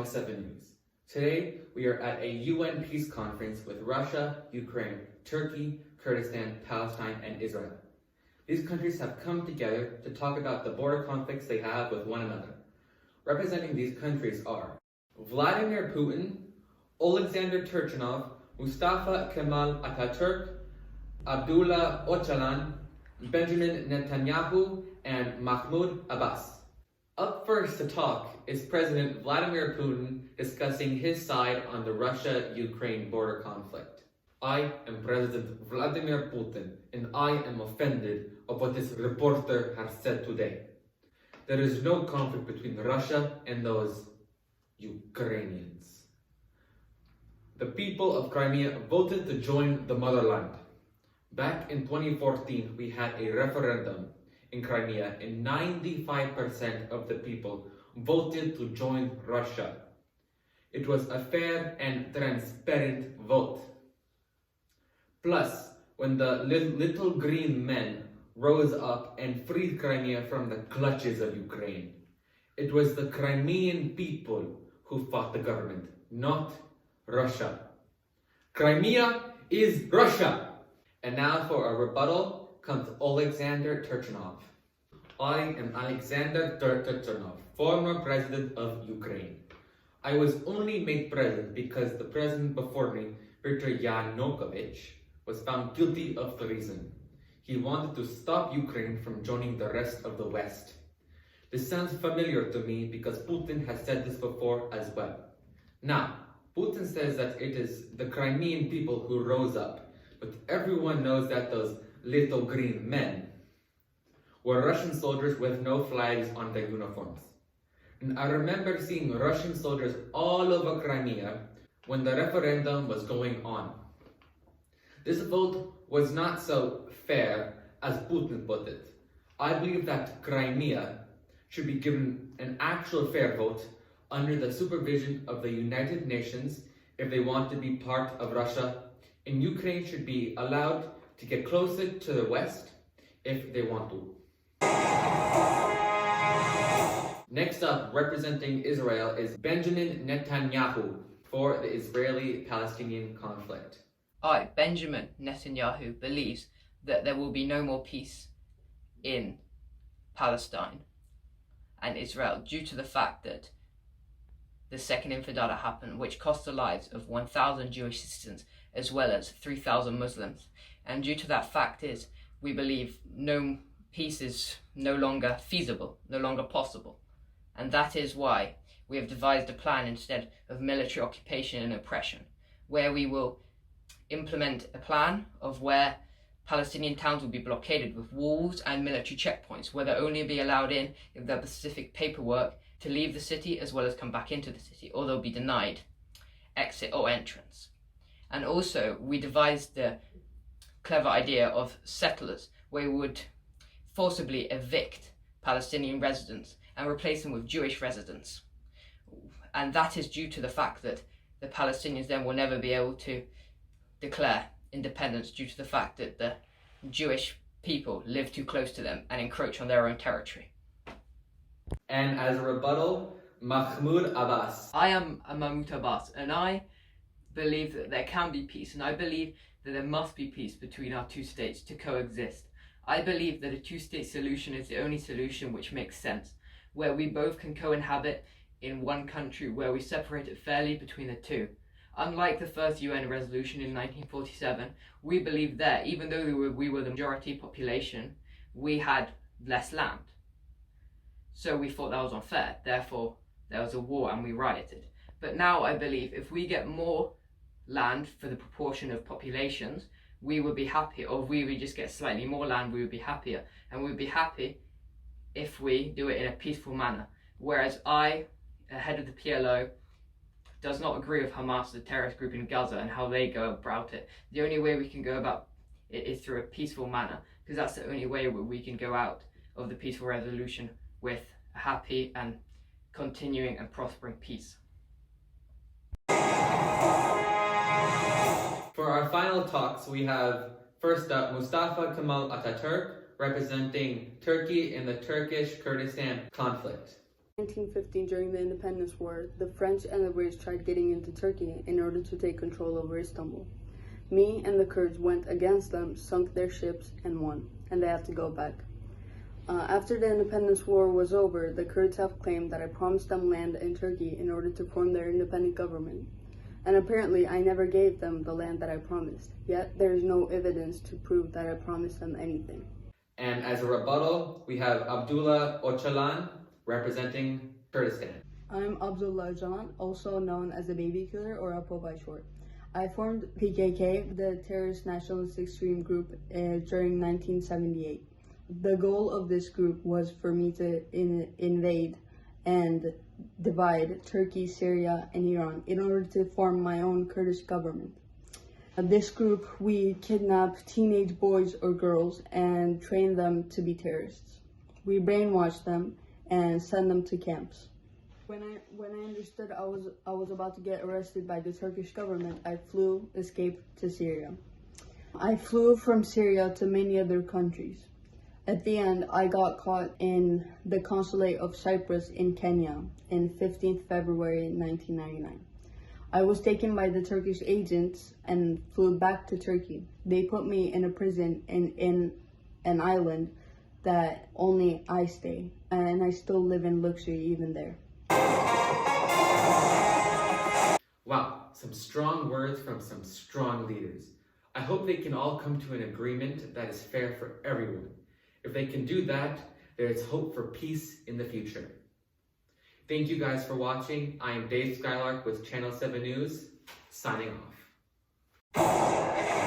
Channel 7 News. Today, we are at a UN peace conference with Russia, Ukraine, Turkey, Kurdistan, Palestine, and Israel. These countries have come together to talk about the border conflicts they have with one another. Representing these countries are Vladimir Putin, Alexander Turchinov, Mustafa Kemal Atatürk, Abdullah Öcalan, Benjamin Netanyahu, and Mahmoud Abbas. Up first to talk is President Vladimir Putin discussing his side on the Russia-Ukraine border conflict. I am President Vladimir Putin, and I am offended of what this reporter has said today. There is no conflict between Russia and those Ukrainians. The people of Crimea voted to join the motherland. Back in 2014, we had a referendum in Crimea, and 95% of the people voted to join Russia. It was a fair and transparent vote. Plus, when the little green men rose up and freed Crimea from the clutches of Ukraine, it was the Crimean people who fought the government, not Russia. Crimea is Russia! And now for a rebuttal comes Alexander Turchinov. I am Alexander Turchinov, former president of Ukraine. I was only made president because the president before me, Viktor Yanukovych, was found guilty of treason. He wanted to stop Ukraine from joining the rest of the West. This sounds familiar to me because Putin has said this before as well. Now, Putin says that it is the Crimean people who rose up, but everyone knows that those little green men were Russian soldiers with no flags on their uniforms. And I remember seeing Russian soldiers all over Crimea when the referendum was going on. This vote was not so fair as Putin put it. I believe that Crimea should be given an actual fair vote under the supervision of the United Nations if they want to be part of Russia, and Ukraine should be allowed to get closer to the West if they want to. Next up, representing Israel, is Benjamin Netanyahu for the Israeli-Palestinian conflict. I, Benjamin Netanyahu, believes that there will be no more peace in Palestine and Israel due to the fact that the Second Intifada happened, which cost the lives of 1,000 Jewish citizens as well as 3,000 Muslims. And due to that fact we believe no peace is no longer feasible, no longer possible. And that is why we have devised a plan instead of military occupation and oppression, where we will implement a plan of where Palestinian towns will be blockaded with walls and military checkpoints, where they'll only be allowed in if they have the specific paperwork to leave the city as well as come back into the city, or they'll be denied exit or entrance. And also, we devised the clever idea of settlers, where we would forcibly evict Palestinian residents and replace them with Jewish residents. And that is due to the fact that the Palestinians then will never be able to declare independence due to the fact that the Jewish people live too close to them and encroach on their own territory. And as a rebuttal, Mahmoud Abbas. I am Mahmoud Abbas, and I believe that there can be peace, and I believe that there must be peace between our two states to coexist. I believe that a two-state solution is the only solution which makes sense, where we both can co-inhabit in one country, where we separate it fairly between the two. Unlike the first UN resolution in 1947, we believe that even though we were the majority population, we had less land. So we thought that was unfair, therefore there was a war and we rioted. But now I believe if we get more land for the proportion of populations, we would be happier, or if we would just get slightly more land, we would be happier. And we would be happy if we do it in a peaceful manner. Whereas I, head of the PLO, does not agree with Hamas, the terrorist group in Gaza, and how they go about it. The only way we can go about it is through a peaceful manner, because that's the only way we can go out of the peaceful resolution with a happy and continuing and prospering peace. For our final talks, we have first up Mustafa Kemal Atatürk, representing Turkey in the Turkish Kurdistan conflict. 1915, during the Independence War, the French and the British tried getting into Turkey in order to take control over Istanbul. Me and the Kurds went against them, sunk their ships, and won, and they have to go back. After the Independence War was over, the Kurds have claimed that I promised them land in Turkey in order to form their independent government. And apparently I never gave them the land that I promised, yet there is no evidence to prove that I promised them anything. And as a rebuttal, we have Abdullah Öcalan representing Kurdistan. I'm Abdullah Öcalan, also known as the Baby Killer or Apo by short. I formed PKK, the terrorist nationalist extreme group, during 1978. The goal of this group was for me to invade and divide Turkey, Syria, and Iran in order to form my own Kurdish government. This group, we kidnap teenage boys or girls and train them to be terrorists. We brainwash them and send them to camps. When I understood I was about to get arrested by the Turkish government, I escaped to Syria. I flew from Syria to many other countries. At the end, I got caught in the consulate of Cyprus in Kenya in 15th February 1999. I was taken by the Turkish agents and flew back to Turkey. They put me in a prison in an island that only I stay, and I still live in luxury even there. Wow, some strong words from some strong leaders. I hope they can all come to an agreement that is fair for everyone. If they can do that, there is hope for peace in the future. Thank you guys for watching. I am Dave Skylark with Channel 7 News, signing off.